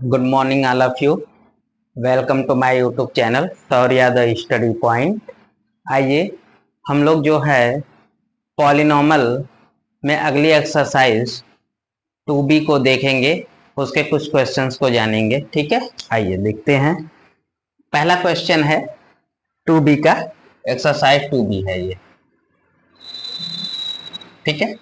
Good morning all of you. Welcome to my YouTube channel Saurya the study point. आइए हम लोग जो है पॉलिनॉमल में अगली एक्सरसाइज 2b को देखेंगे, उसके कुछ क्वेश्चंस को जानेंगे। ठीक है, आइए देखते हैं। पहला क्वेश्चन है 2b का, एक्सरसाइज 2b है ये। ठीक है,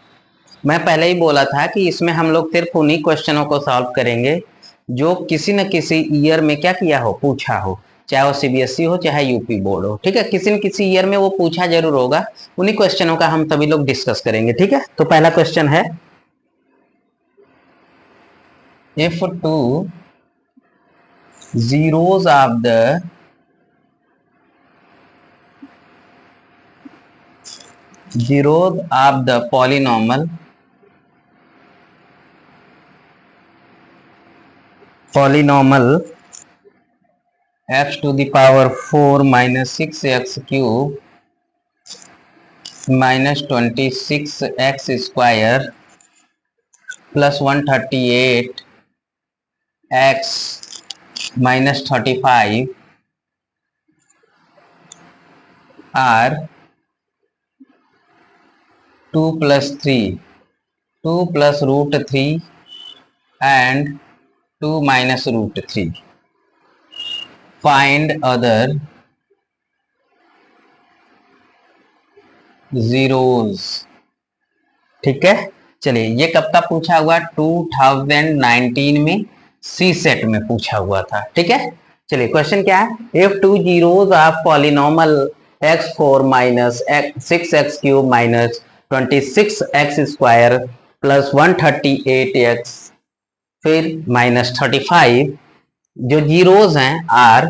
मैं पहले ही बोला था कि इसमें हम लोग सिर्फ उन्हीं क्वेश्चनों को सॉल्व करेंगे जो किसी न किसी ईयर में क्या किया हो, पूछा हो, चाहे वो सीबीएसई हो चाहे यूपी बोर्ड हो। ठीक है, किसी न किसी ईयर में वो पूछा जरूर होगा, उन्हीं क्वेश्चनों का हम सभी लोग डिस्कस करेंगे। ठीक है, तो पहला क्वेश्चन है if to zeros of the polynomial x to the power 4 minus 6x cube minus 26x square plus 138x minus 35 are 2 plus 3, 2 plus root 3 and 2 minus root 3. Find other zeros. ठीक है, चलिए ये कब का पूछा हुआ? 2019 में सी सेट में पूछा हुआ था। ठीक है, चलिए क्वेश्चन क्या है? If two zeros of polynomial x4 minus 6x³ minus 26x square plus 138x फिर माइनस 35, जो जीरोस हैं are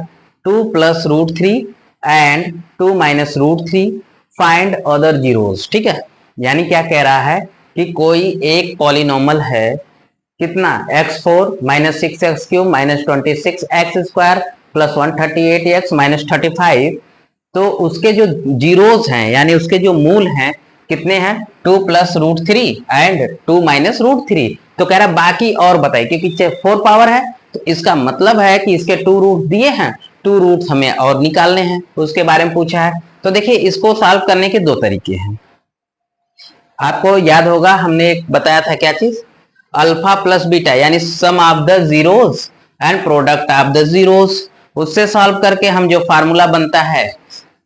2 plus root 3 and 2 minus root 3, find other zeros. ठीक है, यानी क्या कह रहा है कि कोई एक पॉलिनॉमल है, कितना? x4 minus 6x³ minus 26x square plus 138x minus 35, तो उसके जो जीरोस हैं यानी उसके जो मूल हैं कितने हैं? 2 plus root 3 and 2 minus root 3। तो कह रहा बाकी और बताइए, क्योंकि 4 पावर है तो इसका मतलब है कि इसके 2 रूट दिए हैं, 2 रूट हमें और निकालने हैं, उसके बारे में पूछा है। तो देखिए इसको सॉल्व करने के दो तरीके हैं। आपको याद होगा हमने एक बताया था, क्या चीज? अल्फा प्लस बीटा यानी sum of the zeros and product of the zeros. उससे सॉल्व करके हम जो फार्मूला बनता है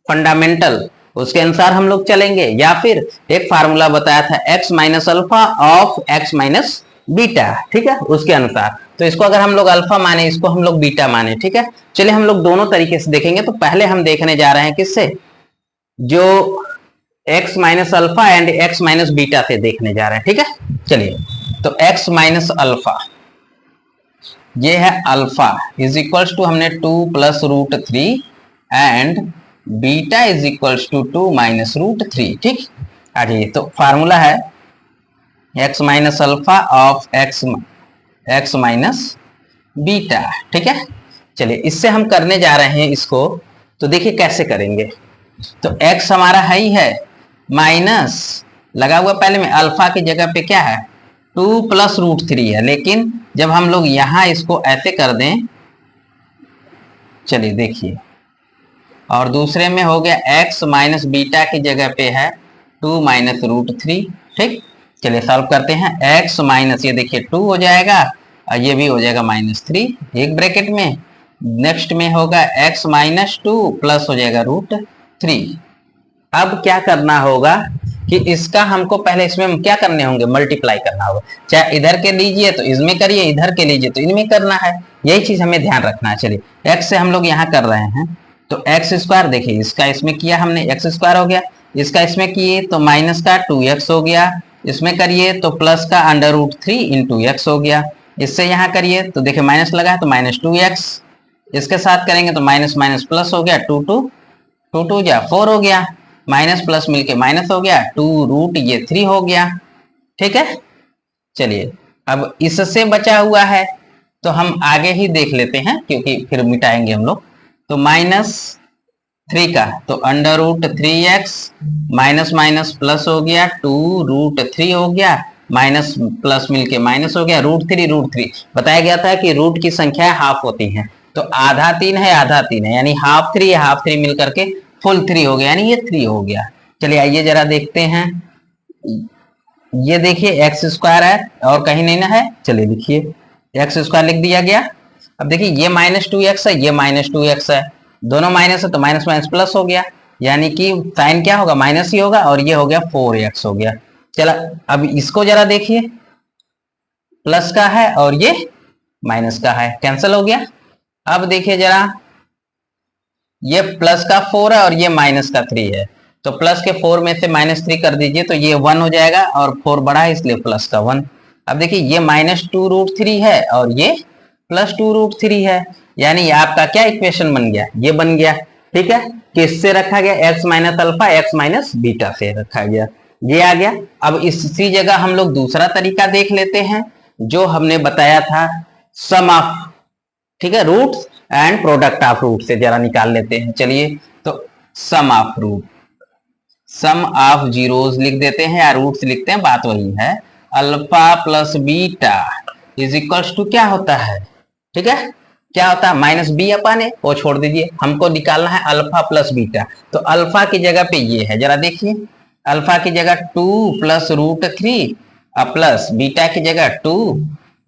फंडामेंटल, उसके अनुसार हम लोग चलेंगे, या फिर एक फार्मूला बताया था x minus alpha of x minus beta. ठीक है, उसके अनुसार। तो इसको अगर हम लोग अल्फा माने, इसको हम लोग बीटा माने। ठीक है, चलिए हम लोग दोनों तरीके से देखेंगे। तो पहले हम देखने जा रहे हैं किससे? जो x minus alpha and x minus beta से देखने जा रहे हैं। ठीक है, चलिए तो x माइनस अल्फा ये है अल्फा इज इक्वल्स टू हमने 2 plus root 3 and beta is equals to 2 minus root 3। ठीक, आ जाइए। तो फार्मूला है x minus alpha of x minus beta. ठीक है, चलिए इससे हम करने जा रहे हैं इसको। तो देखिए कैसे करेंगे। तो x हमारा है ही है, माइनस लगा हुआ पहले में, अल्फा की जगह पे क्या है? 2 प्लस रूट 3 है। लेकिन जब हम लोग यहां इसको ऐसे कर दें, चलिए देखिए, और दूसरे में हो गया x माइनस बीटा की जगह पे है 2 माइनस रूट 3। ठीक, चलिए सॉल्व करते हैं। x माइनस, ये देखिए 2 हो जाएगा और ये भी हो जाएगा -3 एक ब्रैकेट में। नेक्स्ट में होगा x माइनस 2 प्लस हो जाएगा रूट 3। अब क्या करना होगा कि इसका हमको पहले इसमें हम क्या करने होंगे? मल्टीप्लाई करना होगा। चाहे इधर के लीजिए तो इसमें करिए, इधर के लीजिए तो इनमें करना है। यही चीज हमें ध्यान रखना है। चलिए x से हम लोग यहाँ कर रहे हैं, तो एक्स स्क्वायर, देखिए इसका इसमें किया हमने, एक्स स्क्वायर हो गया, इसका इसमें किए तो माइनस का 2x हो गया, इसमें करिए तो प्लस का अंडर रूट 3 इंटू एक्स हो गया। इससे यहाँ करिए तो देखिए माइनस लगा है तो माइनस 2x, इसके साथ करेंगे तो माइनस माइनस प्लस हो गया, 2 जा 4 हो गया, माइनस प्लस मिलके माइनस हो गया, 2 रूट ये 3 हो गया। ठीक है, चलिए अब इससे बचा हुआ है तो हम आगे ही देख लेते हैं, क्योंकि फिर मिटाएंगे हम लोग। तो -3 का तो under root 3x minus minus plus हो गया, 2 रूट 3 हो गया, माइनस प्लस मिलके माइनस हो गया, √3 बताया गया था कि रूट की संख्या हाफ होती है, तो आधा 3 है आधा 3 है, यानी हाफ 3 मिल करके फुल 3 हो गया, यानी ये 3 हो गया। चलिए आइए जरा देखते हैं, ये देखिए एक्स स्क्वायर है और कहीं नहीं ना है, चलिए लिखिए एक्स स्क्वायर लिख दिया गया। अब देखिए ये -2x है, ये -2x है, दोनों माइनस है तो माइनस माइनस प्लस हो गया, यानी कि साइन क्या होगा, माइनस ही होगा, और ये हो गया 4x हो गया। चला अब इसको जरा देखिए, प्लस का है और ये माइनस का है, कैंसिल हो गया। अब देखिए जरा, ये प्लस का 4 है और ये माइनस का 3 है, तो प्लस के 4 में से -3 कर दीजिए तो ये 1 हो जाएगा, और 4 बड़ा है इसलिए प्लस का 1। अब देखिए ये -2√3 है और ये +2√3 है, यानी आपका क्या इक्वेशन बन गया, ये बन गया। ठीक है, किससे रखा गया, x minus alpha x minus beta से रखा गया, ये आ गया। अब इसी जगह हम लोग दूसरा तरीका देख लेते हैं जो हमने बताया था, सम ऑफ, ठीक है, roots and product of root से जरा निकाल लेते हैं। चलिए तो sum of root, sum of zeros लिख देते हैं या रूट्स लिखते हैं, बात वही है। Alpha plus beta is equals to क्या होता है, ठीक है, क्या होता है, -b/a, वो छोड़ दीजिए, हमको निकालना है अल्फा प्लस बीटा। तो अल्फा की जगह पे ये है, जरा देखिए, अल्फा की जगह 2 + √3 प्लस बीटा की जगह 2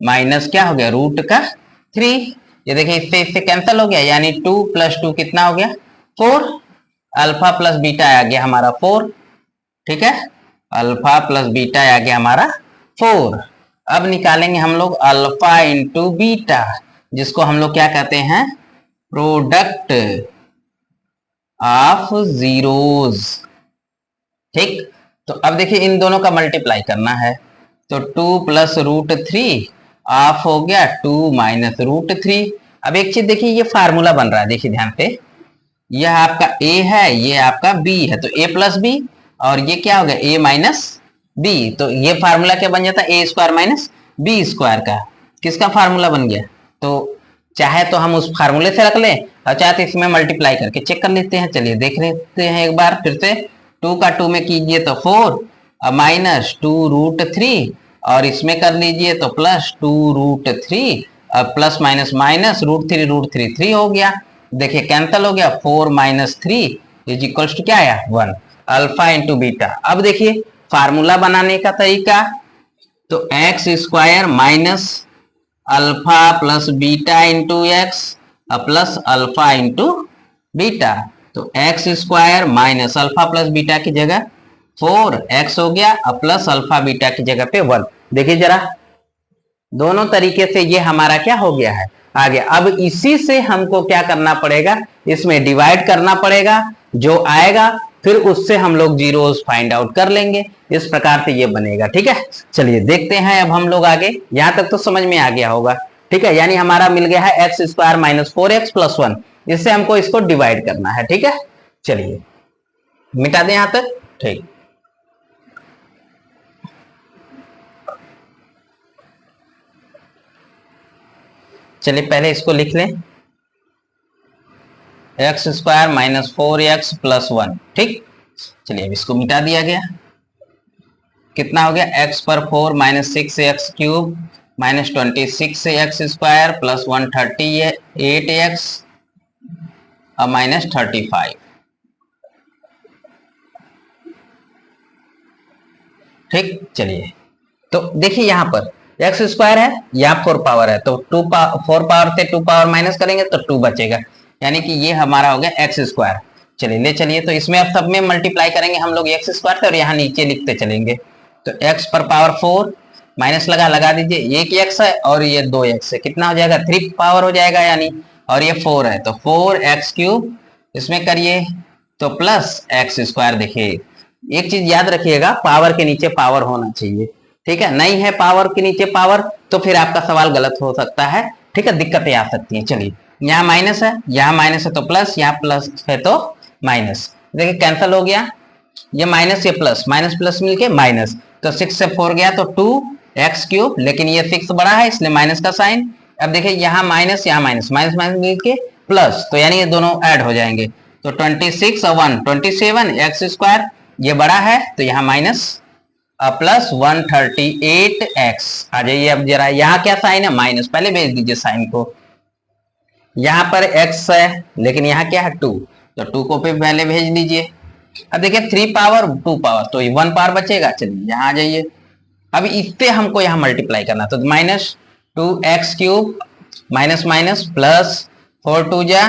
माइनस क्या हो गया, √3। ये देखिए इससे कैंसिल हो गया, यानी 2 + 2 कितना हो गया, 4। अल्फा प्लस बीटा आ गया हमारा 4, ठीक है, अल्फा प्लस बीटा आ गया हमारा 4। अब निकालेंगे हम लोग अल्फा इंटू बीटा, जिसको हम लोग क्या कहते हैं, प्रोडक्ट ऑफ जीरोस। ठीक, तो अब देखिए इन दोनों का मल्टीप्लाई करना है, तो 2 + √3 ऑफ हो गया 2 - √3। अब एक चीज देखिए, ये फार्मूला बन रहा है, देखिए ध्यान से, यह आपका a है, ये आपका b है, तो a + b, और ये क्या हो गया, a - b, तो ये फार्मूला क्या बन जाता है, a² - b² का, किसका फार्मूला बन गया। तो चाहे तो हम उस फार्मूले से रख लें और चाहे तो इसमें मल्टीप्लाई करके चेक कर लेते हैं। चलिए देख लेते हैं एक बार फिर से, 2 का 2 में कीजिए तो 4 -2√3, और इसमें कर लीजिए तो +2√3, और प्लस माइनस माइनस √3 3 हो गया, देखिए कैंसिल हो गया, 4 - 3 इज इक्वल्स टू क्या आया, 1। Alpha into beta. अब देखिए फार्मूला बनाने का तरीका, तो x² minus alpha plus beta into x plus alpha into beta, तो x² minus alpha plus beta की जगह 4x हो गया, प्लस अल्फा बीटा की जगह पे 1। देखिए जरा, दोनों तरीके से ये हमारा क्या हो गया है, आ गया। अब इसी से हमको क्या करना पड़ेगा, इसमें डिवाइड करना पड़ेगा, जो आएगा फिर उससे हम लोग जीरोस फाइंड आउट कर लेंगे, इस प्रकार से ये बनेगा। ठीक है, चलिए देखते हैं अब हम लोग आगे, यहां तक तो समझ में आ गया होगा। ठीक है, यानी हमारा मिल गया है x² - 4x + 1, इससे हमको इसको डिवाइड करना है। ठीक है, चलिए मिटा दें यहां तक। ठीक, चलिए पहले इसको लिख लें, x² - 4x + 1। ठीक, चलिए अब इसको मिटा दिया गया, कितना हो गया, x पर 4 - 6x³ -26x² + 138x और -35। ठीक, चलिए तो देखिए यहां पर x² है, यहाँ 4 पावर है, तो 4 पावर से 2 पावर माइनस करेंगे तो 2 बचेगा, यानी कि ये हमारा हो गया x²। चलिए ले चलिए, तो इसमें अब सब में मल्टीप्लाई करेंगे हम लोग x² से, और यहाँ नीचे लिखते चलेंगे, तो x पर पावर 4 माइनस लगा दीजिए, एक x है और ये 2x है, कितना हो जाएगा, 3 पावर हो जाएगा यानी, और ये 4 है तो 4x³ इसमें करिए तो प्लस x²। देखिए एक चीज याद रखिएगा, पावर के नीचे पावर होना चाहिए। ठीक है, नहीं है पावर के नीचे पावर तो फिर आपका सवाल गलत हो सकता है। ठीक है, दिक्कतें आ सकती हैं। चलिए यहाँ माइनस है, यहाँ माइनस है तो प्लस, यहाँ प्लस है तो माइनस, देखिए कैंसिल हो गया, ये माइनस ये प्लस, माइनस प्लस मिलके माइनस, तो 6 से 4 गया तो 2x³, लेकिन ये 6 बड़ा है इसलिए माइनस का साइन। अब देखिए यहाँ माइनस यहाँ माइनस, माइनस माइनस मिलके प्लस, तो यानी ये दोनों ऐड हो जाएंगे, तो 26 और 1 27 x², ये बड़ा है तो यहाँ माइनस प्लस 138x। आ जाइए अब जरा, यहाँ क्या साइन है, माइनस, पहले भेज दीजिए साइन को। यहाँ पर x है लेकिन यहाँ क्या है 2, तो 2 को पे पहले भेज दीजिए। अब देखिए 3 पावर 2 पावर, तो 1 पावर बचेगा। चलिए यहाँ आ जाइए, अब इससे हमको यहाँ मल्टीप्लाई करना, तो minus 2x³ minus minus plus 4 2 जा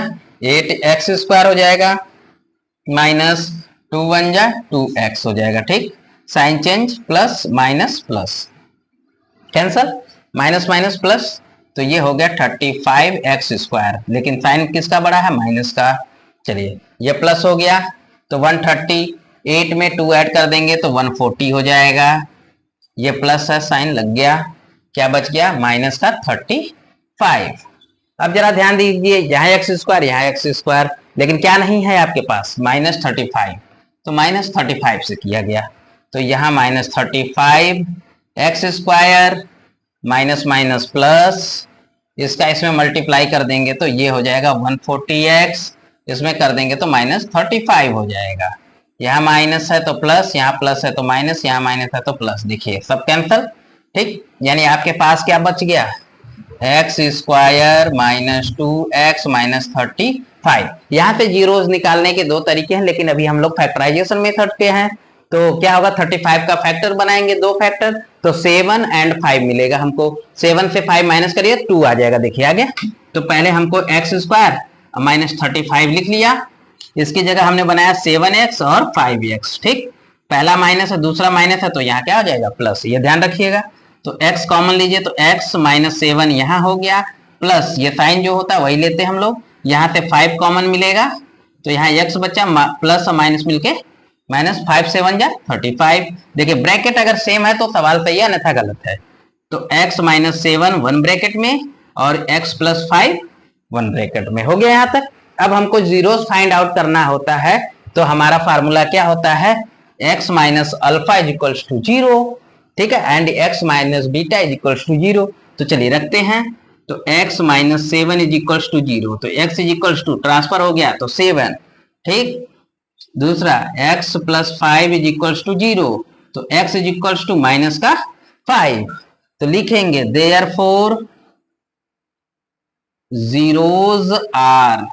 8x² हो जाएगा, माइनस 2 1 जा 2x हो जाएगा। ठीक, sign change, plus minus plus cancel, minus minus plus, तो ये हो गया 35x², लेकिन साइन किसका बड़ा है, माइनस का। चलिए ये प्लस हो गया, तो 138 में 2 ऐड कर देंगे तो 140 हो जाएगा। ये प्लस है, साइन लग गया, क्या बच गया, माइनस का 35। अब जरा ध्यान दीजिए, यहाँ x², यहाँ x², लेकिन क्या नहीं है आपके पास, माइनस 35, तो माइनस 35 से किया गया, तो यहाँ minus 35x² minus minus plus, इसका इसमें मल्टीप्लाई कर देंगे तो ये हो जाएगा 140x, इसमें कर देंगे तो माइनस 35 हो जाएगा। यहाँ माइनस है तो प्लस, यहाँ प्लस है तो माइनस, यहाँ माइनस है तो प्लस, देखिए सब कैंसल। ठीक, यानी आपके पास क्या बच गया, x² माइनस 2x माइनस 35। यहाँ से जीरोस निकालने के दो तरीके हैं, लेकिन अभी हम लोग फैक्टराइजेशन मेथड पे हैं, तो क्या होगा, 35 का फैक्टर बनाएंगे, 2 फैक्टर, तो 7 और 5 मिलेगा हमको। 7 से 5 माइनस करिए 2 आ जाएगा, देखिए आ गया। तो पहले हमको x² माइनस 35 लिख लिया, इसकी जगह हमने बनाया 7x और 5x। ठीक, पहला माइनस है दूसरा माइनस है, तो यहाँ क्या हो जाएगा, प्लस, ये ध्यान रखिएगा। तो x कॉमन लीजिए, तो x माइनस 7 यहाँ हो गया, प्लस ये साइन जो होता है वही लेते हैं हम लोग, यहाँ से 5 कॉमन मिलेगा, तो यहाँ x बचा, प्लस और माइनस मिलके माइनस 5 7 जा 35। देखिए ब्रैकेट अगर सेम है तो सवाल सही है, अन्यथा गलत है। तो x माइनस 7 1 ब्रैकेट में और x प्लस 5 1 ब्रैकेट में, हो गया यहाँ तक। अब हमको जीरोस फाइंड आउट करना होता है, तो हमारा फार्मूला क्या होता है, x minus alpha is equals to 0, ठीक है, and x minus beta is equals to 0। तो चलिए रखते हैं, तो x minus 7 is equals to 0, तो x is equals to transfer हो गया तो 7, ठीक। दूसरा x plus 5 is equals to 0, तो x is equals to minus का 5, तो लिखेंगे देयरफॉर जीरोज आर,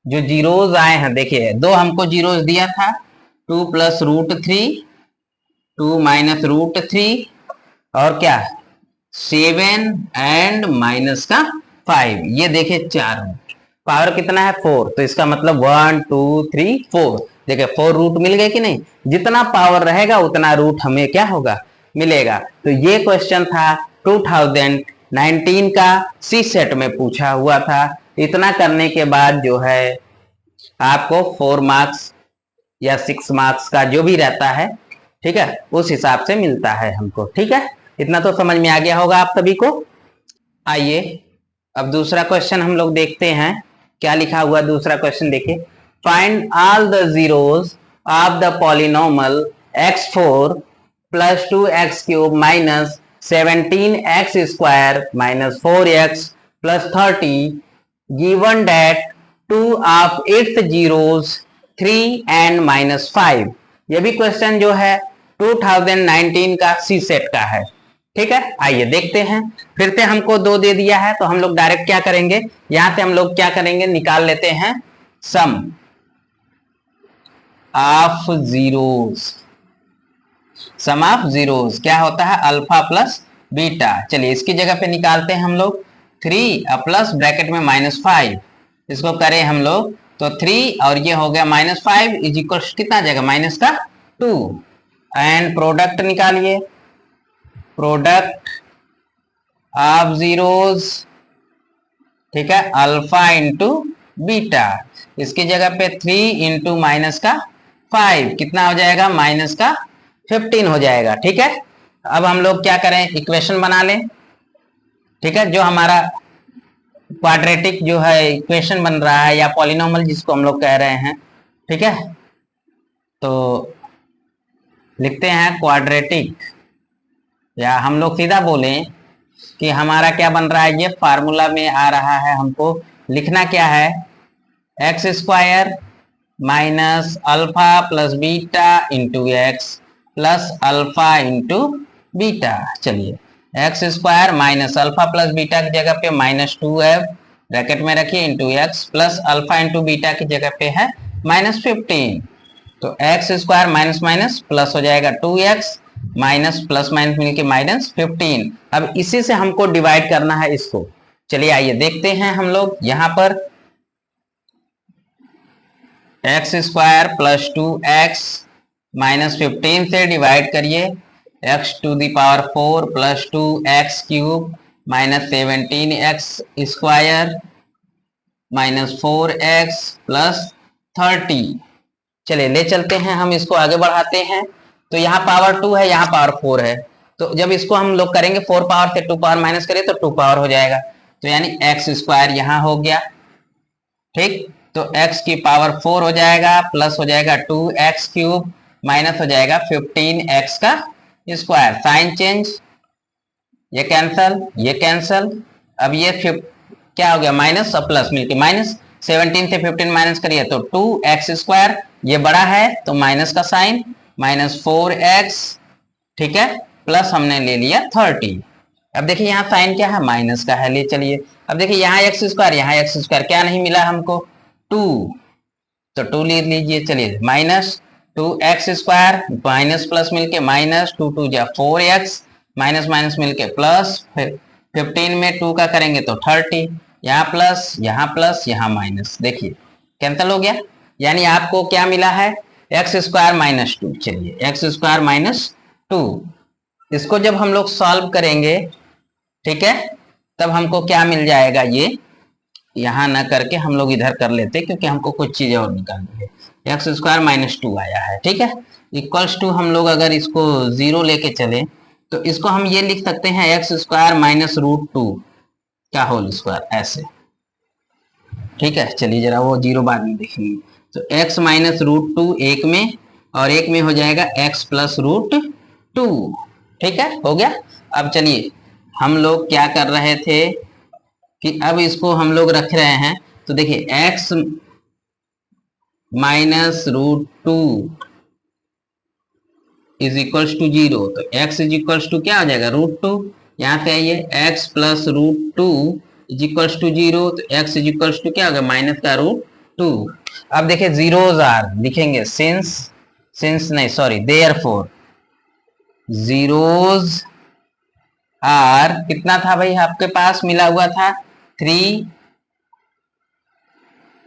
जो जीरोज आए हैं, देखिए दो हमको जीरोज दिया था, 2 प्लस रूट 3, 2 माइनस रूट 3, और क्या 7 एंड माइनस का 5, ये देखिए 4 रूट, पावर कितना है 4, तो इसका मतलब 1 2 3 4, देखिए 4 रूट मिल गए कि नहीं, जितना पावर रहेगा उतना रूट हमें क्या होगा, मिलेगा। तो ये क्वेश्चन था 2019 का सी सेट में पूछा हुआ था। इतना करने के बाद जो है आपको 4 मार्क्स या 6 मार्क्स का जो भी रहता है, ठीक है, उस हिसाब से मिलता है हमको, ठीक है। इतना तो समझ में आ गया होगा आप सभी को। आइए अब दूसरा क्वेश्चन हम लोग देखते हैं, क्या लिखा हुआ दूसरा क्वेश्चन देखिए, find all the zeros of the polynomial x4 plus 2x³ minus 17x² minus 4x plus 30 given that 2 of its zeros 3 and minus 5। ये भी क्वेश्चन जो है 2019 का सी सेट का है, ठीक है। आइए देखते हैं, फिर से हमको 2 दे दिया है, तो हम लोग डायरेक्ट क्या करेंगे, यहां से हम लोग क्या करेंगे, निकाल लेते हैं sum of zeros. Sum of zeros क्या होता है, अल्फा प्लस बीटा। चलिए इसकी जगह पे निकालते हैं हम लोग 3 प्लस ब्रैकेट में माइनस 5, इसको करें हम लोग तो 3 और ये हो गया माइनस 5 इज इक्वल कितना जाएगा, माइनस का 2, एंड प्रोडक्ट निकालिए, प्रोडक्ट ऑफ जीरोस, ठीक है, अल्फा इंटू बीटा, इसकी जगह पे 3 इंटू माइनस का 5 कितना हो जाएगा, माइनस का 15 हो जाएगा, ठीक है। अब हम लोग क्या करें, इक्वेशन बना लें, ठीक है, जो हमारा क्वाड्रेटिक जो है इक्वेशन बन रहा है, या पॉलिनोमियल जिसको हम लोग कह रहे हैं, ठीक है। तो लिखते हैं क्वाड्रेटिक, या हम लोग सीधा बोलें कि हमारा क्या बन रहा है, ये फार्मूला में आ रहा है, हमको लिखना क्या है, x² minus alpha plus beta into x plus alpha into beta. चलिए x square minus alpha plus beta की जगह पे -2f ब्रैकेट में रखिए into x plus alpha into beta की जगह पे है -15। तो x square minus minus plus हो जाएगा 2x माइनस प्लस माइनस मिलके -15। अब इसी से हमको डिवाइड करना है इसको। चलिए आइए देखते हैं हम लोग यहां पर एक्स स्क्वायर प्लस 2x -15 से डिवाइड करिए x⁴ plus 2x³ -17x square -4x plus 30। चलिए ले चलते हैं, हम इसको आगे बढ़ाते हैं। तो यहाँ पावर 2 है, यहाँ पावर 4 है, तो जब इसको हम लोग करेंगे 4 पावर से 2 पावर माइनस करें तो 2 पावर हो जाएगा। तो यानी एक्स स्क्वायर यहाँ हो गया, ठीक। तो x की पावर 4 हो जाएगा प्लस हो जाएगा 2x³ माइनस हो जाएगा 15x का स्क्वायर। साइन चेंज, ये कैंसल ये कैंसल। अब ये क्या हो गया माइनस और प्लस मिलके -17 से 15 माइनस करिए तो 2x², ये बड़ा है तो माइनस का साइन -4x, ठीक है, प्लस हमने ले लिया 30। अब देखिए यहाँ साइन क्या है माइनस का है, ले चलिए। अब देखिए यहाँ x², यहाँ x², क्या नहीं मिला हमको 2, तो 2 ले लीजिए। चलिए -2x² माइनस प्लस मिलके -2 2 जा 4x माइनस माइनस मिलके प्लस, फिर 15 में 2 का करेंगे तो 30, यहाँ प्लस यहाँ माइनस, देखिए कैंसिल हो गया। यानी आपको क्या मिला है x² -2। चलिए x² -2, इसको जब हम लोग सॉल्व करेंगे, ठीक है, तब हमको क्या मिल जाएगा, ये यहां ना करके हम लोग इधर कर लेते क्योंकि हमको कुछ चीजें और निकालनी है। x² -2 आया है, ठीक है, इक्वल्स टू हम लोग अगर इसको 0 लेके चले तो इसको हम ये लिख सकते हैं x² -√2 का होल स्क्वायर, ऐसे, ठीक है। चलिए जरा वो 0 बाद में देखेंगे। तो x -√2 एक में और एक में हो जाएगा x +√2, ठीक है, हो गया। अब चलिए हम लोग क्या कर रहे थे कि अब इसको हम लोग रख रहे हैं, तो देखिए x -√2 इज इक्वल्स टू 0, तो x इज इक्वल्स टू क्या हो जाएगा √2। यहाँ पे आइए x +√2 इज इक्वल्स टू 0, तो x इज इक्वल्स टू क्या होगा माइनस का √2। अब देखिए जीरोज आर लिखेंगे, सिंस नहीं सॉरी देयरफॉर जीरोज आर कितना था भाई आपके पास मिला हुआ था 3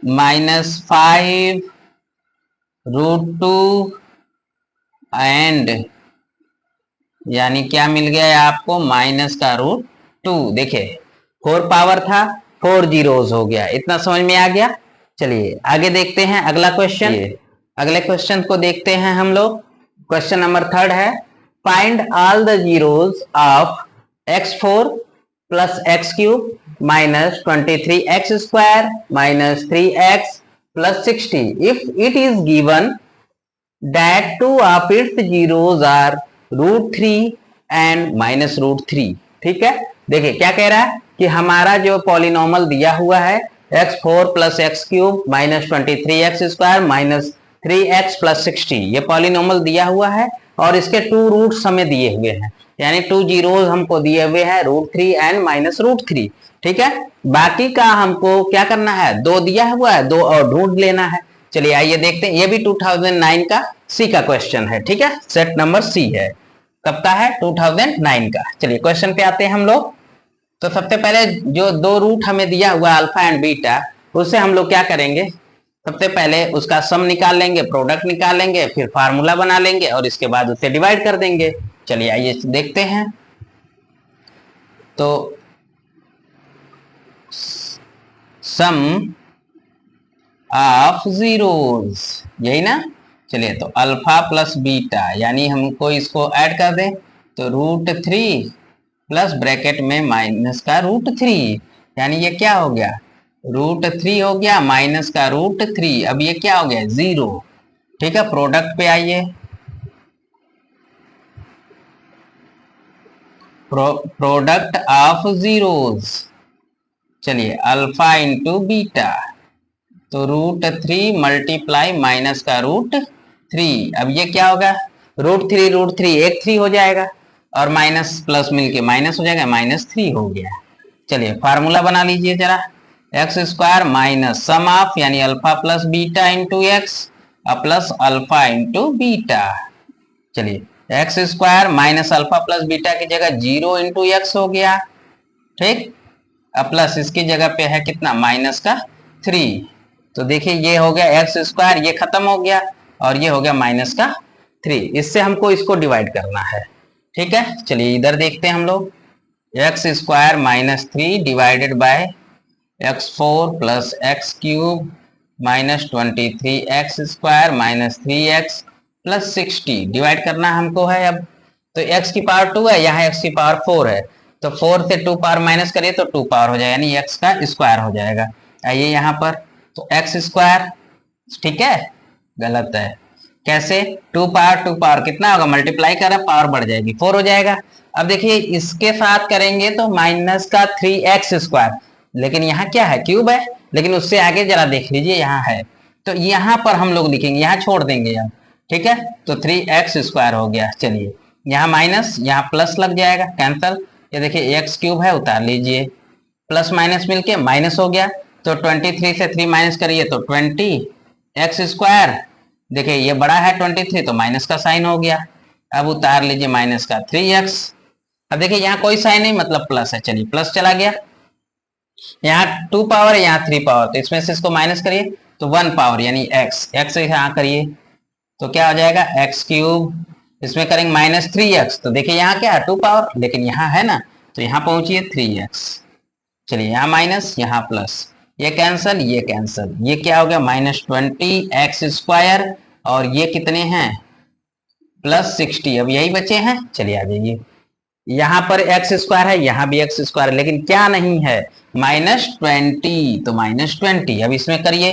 -5 √2 एंड यानी क्या मिल गया आपको माइनस का √2। देखिए 4 पावर था, 4 जीरोज हो गया, इतना समझ में आ गया। चलिए आगे देखते हैं अगला क्वेश्चन। अगले क्वेश्चन को देखते हैं हम लोग। क्वेश्चन नंबर 3 है, find all the zeros of x4 plus x³ minus 23x² minus 3x plus 60 if it is given that two of its zeros are √3 and -√3। ठीक है, देखिए क्या कह रहा है कि हमारा जो पॉलिनोमल दिया हुआ है x4 plus x³ minus 23x² minus 3x plus 60, ये पॉलिनोमल दिया हुआ है और इसके 2 रूट्स हमें दिए हुए हैं, यानी 2 जीरोज हमको दिए हुए हैं √3 एंड -√3। ठीक है, बाकी का हमको क्या करना है, 2 दिया हुआ है, 2 और ढूंढ लेना है। चलिए आइए देखते हैं, ये भी 2009 का सी का क्वेश्चन है। ठीक है, सेट नंबर सी है, कब का है 2009 का। चलिए क्वेश्चन पे आते हैं हम लोग। तो सबसे पहले जो 2 रूट हमें दिया हुआ अल्फा एंड बीटा, उससे हम लोग क्या करेंगे, सबसे पहले उसका सम निकाल लेंगे, प्रोडक्ट निकाल लेंगे, फिर फार्मूला बना लेंगे और इसके बाद उसे डिवाइड कर देंगे। चलिए आइए देखते हैं। तो सम ऑफ जीरोस, यही ना। चलिए तो अल्फा प्लस बीटा, यानी हमको इसको ऐड कर दें तो √3 प्लस ब्रैकेट में माइनस का √3, यानी ये क्या हो गया √3 हो गया माइनस का √3। अब ये क्या हो गया 0। ठीक है, प्रोडक्ट पे आइए, प्रोडक्ट ऑफ जीरोस। चलिए अल्फा इंटू बीटा, तो √3 मल्टीप्लाई माइनस का √3। अब ये क्या होगा रूट थ्री एक 3 हो जाएगा और माइनस प्लस मिलके माइनस हो जाएगा, -3 हो गया। चलिए फार्मूला बना लीजिए जरा, x square minus sum of यानी alpha plus beta into x plus alpha into beta. चलिए x square minus alpha plus beta की जगह 0 इंटू एक्स हो गया, ठीक। अब प्लस इसकी जगह पे है कितना, -3। तो देखिए ये हो गया एक्स स्क्वायर, ये खत्म हो गया और ये हो गया -3। इससे हमको इसको डिवाइड करना है, ठीक है। चलिए इधर देखते हैं हम लोग, x square -3 divided by x4 plus x cube -23 x square -3x plus 60 divide करना हमको है अब। तो x की पावर 2 है, यहाँ x की पावर 4 है, तो 4 से 2 पावर माइनस करिए तो 2 पावर हो जाएगा, यानी x का स्क्वायर हो जाएगा। आइए यहाँ पर, तो एक्स स्क्वायर, ठीक है, गलत है। कैसे, 2 पावर कितना होगा, मल्टीप्लाई करें पावर बढ़ जाएगी, 4 हो जाएगा। अब देखिए इसके साथ करेंगे तो माइनस का 3x स्क्वायर, लेकिन यहाँ क्या है, क्यूब है, लेकिन उससे आगे जरा देख लीजिए यहाँ है, तो यहाँ पर हम लोग लिखेंगे, यहाँ छोड़ देंगे यार, ठीक है। तो 3x स्क्वायर हो गया। चलिए यहाँ माइनस, यहाँ प्लस लग जाएगा, कैंसल। ये देखिए एक्स क्यूब है, उतार लीजिए, प्लस माइनस मिलके माइनस हो गया, तो 23 से 3 माइनस करिए तो 20x स्क्वायर। देखिए ये बड़ा है 23, तो माइनस का साइन हो गया, अब उतार लीजिए माइनस का 3x। अब देखिए यहाँ कोई साइन नहीं, मतलब प्लस है, चलिए प्लस चला गया। यहाँ 2 पावर है, यहाँ 3 पावर, तो इसमें से इसको माइनस करिए तो 1 पावर यानी x यहाँ करिए तो क्या हो जाएगा, एक्स क्यूब, इसमें करेंगे -3x, तो देखिए यहाँ क्या है 2 पावर, लेकिन यहाँ है ना, तो यहाँ पहुंचिए 3x। चलिए यहाँ माइनस यहाँ प्लस, ये कैंसल ये कैंसल, ये क्या हो गया -20x स्क्वायर, और ये कितने हैं +60, अब यही बचे हैं। चलिए आ जाइए, यहाँ पर x स्क्वायर है, यहाँ भी x स्क्वायर है, लेकिन क्या नहीं है, -20, तो -20। अब इसमें करिए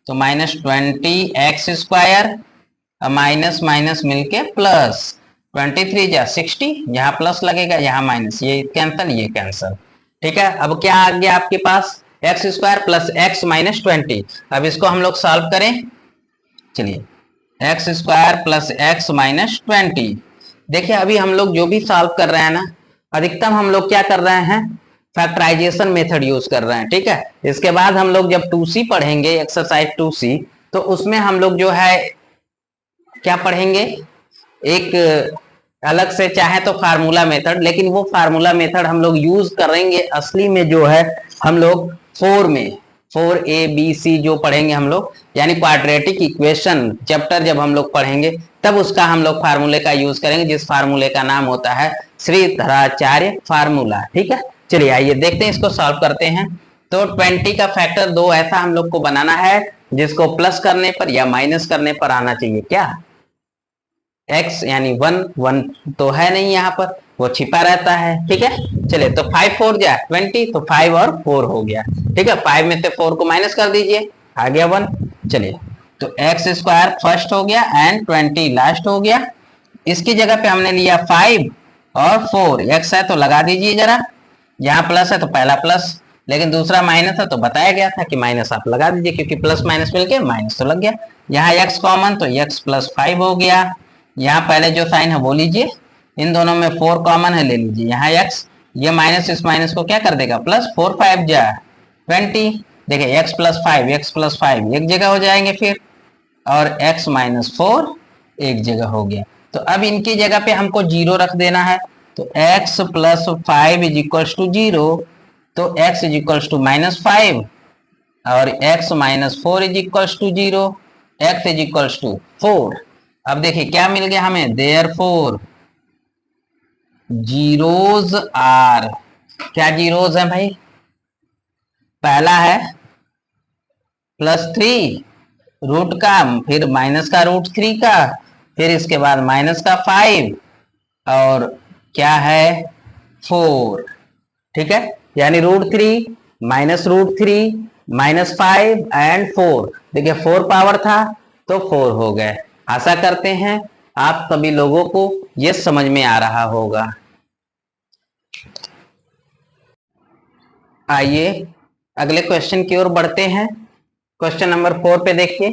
तो -20x स्क्वायर, माइनस माइनस मिलके प्लस, 23 जा 60, यहाँ प्लस लगेगा यहाँ माइनस, ये कैंसल ये कैंसल, ठीक है। अब क्या आ गया आपके पास, एक्स स्क्वायर प्लस एक्स -20। अब इसको हम लोग सॉल्व करें, चलिए एक्स स्क्वायर प्लस एक्स -20। देखिए अभी हम लोग जो भी सॉल्व कर रहे हैं ना, अधिकतम हम लोग क्या कर रहे हैं, फैक्टराइजेशन मेथड यूज कर रहे हैं, ठीक है। इसके बाद हम लोग जब 2C पढ़ेंगे, एक्सरसाइज 2C, तो उसमें हम लोग जो है क्या पढ़ेंगे, एक अलग से चाहे तो फार्मूला मेथड, लेकिन वो फार्मूला मेथड हम लोग यूज करेंगे असली में जो है हम लोग 4 में 4ABC जो पढ़ेंगे हम लोग, यानी क्वाड्रेटिक इक्वेशन चैप्टर जब हम लोग पढ़ेंगे तब उसका हम लोग फार्मूले का यूज करेंगे, जिस फार्मूले का नाम होता है श्रीधराचार्य फार्मूला, ठीक है। चलिए आइए देखते हैं, इसको सॉल्व करते हैं। तो 20 का फैक्टर 2 ऐसा हम लोग को बनाना है जिसको प्लस करने पर या माइनस करने पर आना चाहिए, क्या x यानी 1 तो है नहीं, यहाँ पर वो छिपा रहता है, ठीक है। चलिए तो 5 4 जा 20, तो 5 और 4 हो गया, ठीक है। 5 में से 4 को माइनस कर दीजिए, आ गया 1। चलिए तो एक्स स्क्वायर फर्स्ट हो गया एंड 20 लास्ट हो गया। इसकी जगह पे हमने लिया 5 और 4, एक्स है तो लगा दीजिए जरा, यहाँ प्लस है तो पहला प्लस, लेकिन दूसरा माइनस है तो बताया गया था कि माइनस आप लगा दीजिए, क्योंकि प्लस माइनस मिलके माइनस तो लग गया। यहाँ x कॉमन, तो x प्लस 5 हो गया। यहाँ पहले जो साइन है वो लीजिए, इन दोनों में 4 कॉमन है, ले लीजिए यहाँ x, ये माइनस इस माइनस को क्या कर देगा प्लस, 4 5 जा 20। देखिए x प्लस 5 एक जगह हो जाएंगे फिर, और x -4 एक जगह हो गया। तो अब इनकी जगह पे हमको 0 रख देना है, तो x plus 5 is equals to 0, तो x इज इक्वल्स टू -5 और x -4 is equals to 0, x is equals to 4। अब देखिए क्या मिल गया हमें, देयरफॉर जीरोज आर, क्या जीरोज है भाई, पहला है +3 रूट का, फिर माइनस का √3 का, फिर इसके बाद माइनस का 5 और क्या है 4, ठीक है। यानी √3 -√3 -5 एंड 4, देखिए 4 पावर था तो 4 हो गए। आशा करते हैं आप सभी लोगों को ये समझ में आ रहा होगा। आइए अगले क्वेश्चन की ओर बढ़ते हैं। क्वेश्चन नंबर 4 पे देखिए,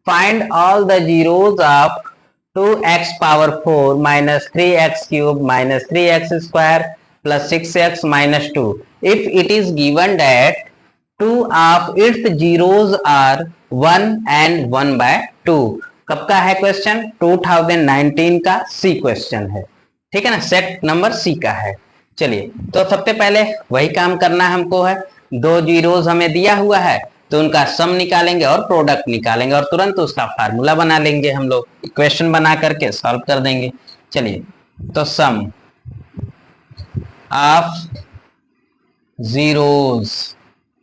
find all the zeros of 2x⁴ minus 3x³ minus 3x² plus 6x minus 2 if it is given that two of its zeros are 1 and 1/2। कब का है क्वेश्चन? 2019 का सी क्वेश्चन है, ठीक है ना, सेट नंबर सी का है। चलिए, तो सबसे पहले वही काम करना हमको है। दो जीरोज हमें दिया हुआ है तो उनका सम निकालेंगे और प्रोडक्ट निकालेंगे और तुरंत उसका फार्मूला बना लेंगे, हम लोग इक्वेशन बना करके सॉल्व कर देंगे। चलिए, तो सम ऑफ जीरोज,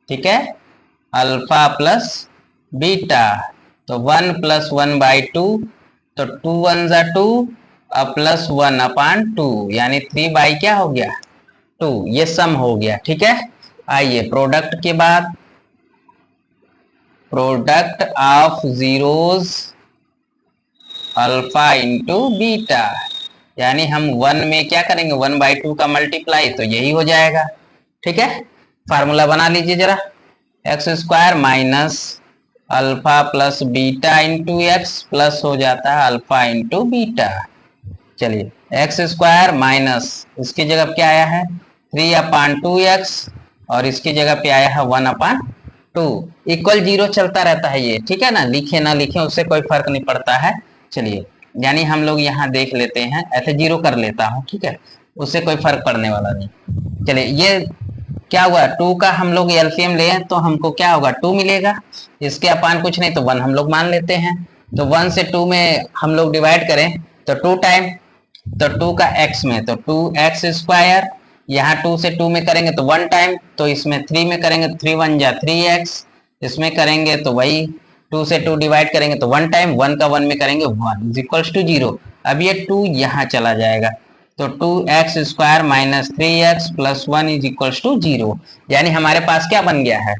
ठीक है, अल्फा प्लस बीटा, तो 1 + 1/2, तो 2 1 = 2 और प्लस 1/2 यानी 3 क्या हो गया 2, ये सम हो गया, ठीक है। आइए प्रोडक्ट के बाद, product of zeros alpha into beta, यानी हम 1 में क्या करेंगे 1/2 का मल्टीप्लाई, तो यही हो जाएगा, ठीक है। फार्मूला बना लीजिए जरा, x² minus alpha plus beta into x plus हो जाता है अल्फा इंटू बीटा। चलिए, x² माइनस इसकी जगह क्या आया है 3/2x और इसकी जगह पे आया है 1/2, इक्वल 0 चलता रहता है ये, ठीक है ना, लिखे ना लिखे उससे कोई फर्क नहीं पड़ता है। चलिए, यानी हम लोग यहाँ देख लेते हैं, ऐसे 0 कर लेता हूँ, ठीक है, उससे कोई फर्क पड़ने वाला नहीं। चलिए, ये क्या हुआ 2 का हम लोग एलसीएम ले तो हमको क्या होगा 2 मिलेगा, इसके अपान कुछ नहीं तो 1 हम लोग मान लेते हैं, तो 1 से 2 में हम लोग डिवाइड करें तो 2 टाइम, तो 2 का x में तो 2x², यहाँ 2 से 2 में करेंगे तो 1 टाइम, तो इसमें 3 में करेंगे तो 3 1 जा 3x, इसमें करेंगे तो वही 2 से 2 डिवाइड करेंगे तो 1 टाइम, 1 का 1 में करेंगे 1 = 0। अब ये 2 यहाँ चला जाएगा तो 2x² माइनस 3x प्लस 1 = 0, यानी हमारे पास क्या बन गया है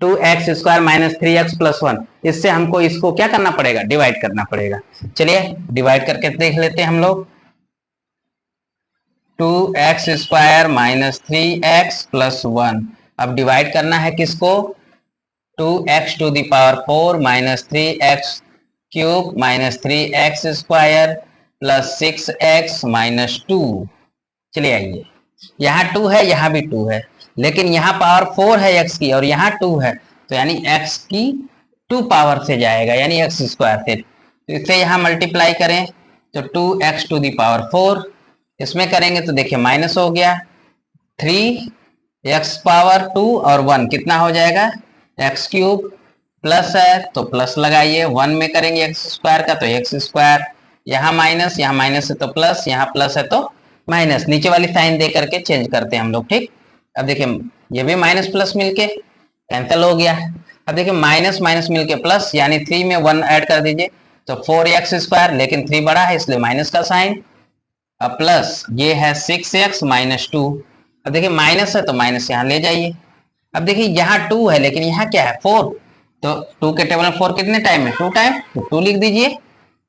2x² माइनस 3x प्लस 1। इससे हमको इसको क्या करना पड़ेगा डिवाइड करना पड़ेगा। चलिए डिवाइड करके देख लेते हैं हम लोग, 2x² माइनस 3x प्लस 1, अब डिवाइड करना है किसको 2x⁴ minus 3x³ minus 3x² plus 6x minus 2। चलिए आइए, यहाँ 2 है यहाँ भी 2 है, लेकिन यहाँ पावर 4 है x की और यहाँ 2 है, तो यानी x की 2 पावर से जाएगा यानी x² से, तो इसे यहाँ मल्टीप्लाई करें तो 2x⁴, इसमें करेंगे तो देखिए माइनस हो गया 3x⁻2 और 1 कितना हो जाएगा x³ प्लस है तो प्लस लगाइए, 1 में करेंगे x² का तो x², यहाँ माइनस है तो प्लस, यहाँ प्लस है तो माइनस, नीचे वाली साइन दे करके चेंज करते हैं हम लोग, ठीक। अब देखिए ये भी माइनस प्लस मिलके कैंसिल हो गया। अब देखिए माइनस माइनस मिलके प्लस, यानी 3 में 1 ऐड कर दीजिए तो 4x², लेकिन 3 बड़ा है इसलिए माइनस का साइन, अब प्लस ये है 6x माइनस 2। अब देखिए माइनस है तो माइनस यहाँ ले जाइए। अब देखिए यहाँ 2 है लेकिन यहाँ क्या है 4, तो 2 के टेबल में 4 कितने टाइम में 2 टाइम, तो 2 लिख दीजिए,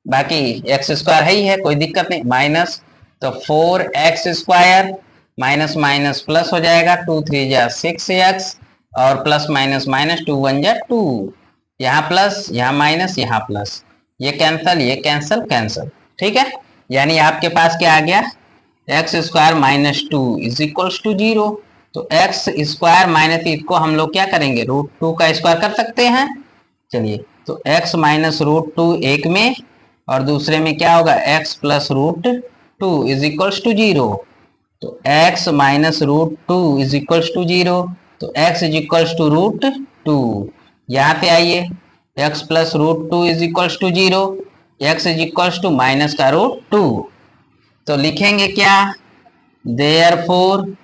बाकी x² है ही है कोई दिक्कत नहीं, माइनस तो 4x² माइनस माइनस प्लस हो जाएगा 2 3 जा 6x और प्लस माइनस माइनस 2 1 जा 2, यहाँ प्लस यहाँ माइनस यहाँ प्लस, ये कैंसल कैंसल, ठीक है। यानी आपके पास क्या आ गया x² माइनस 2 = 0, तो x² माइनस इसको हम लोग क्या करेंगे √2 का स्क्वायर कर सकते हैं। चलिए, तो x माइनस √2 एक में और दूसरे में क्या होगा x प्लस √2 = 0, तो x माइनस √2 = 0, तो x √2, यहाँ पे आइए x प्लस √2 = 0, x माइनस का √2, तो लिखेंगे क्या देयरफॉर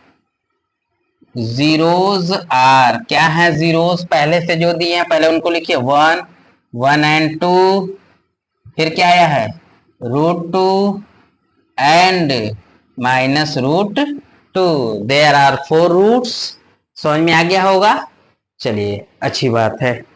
जीरोज आर, क्या है जीरोज पहले से जो दिए हैं पहले उनको लिखिए 1 1 एंड 2, फिर क्या आया है √2 and minus √2, there are 4 roots, समझ में आ गया होगा। चलिए अच्छी बात है।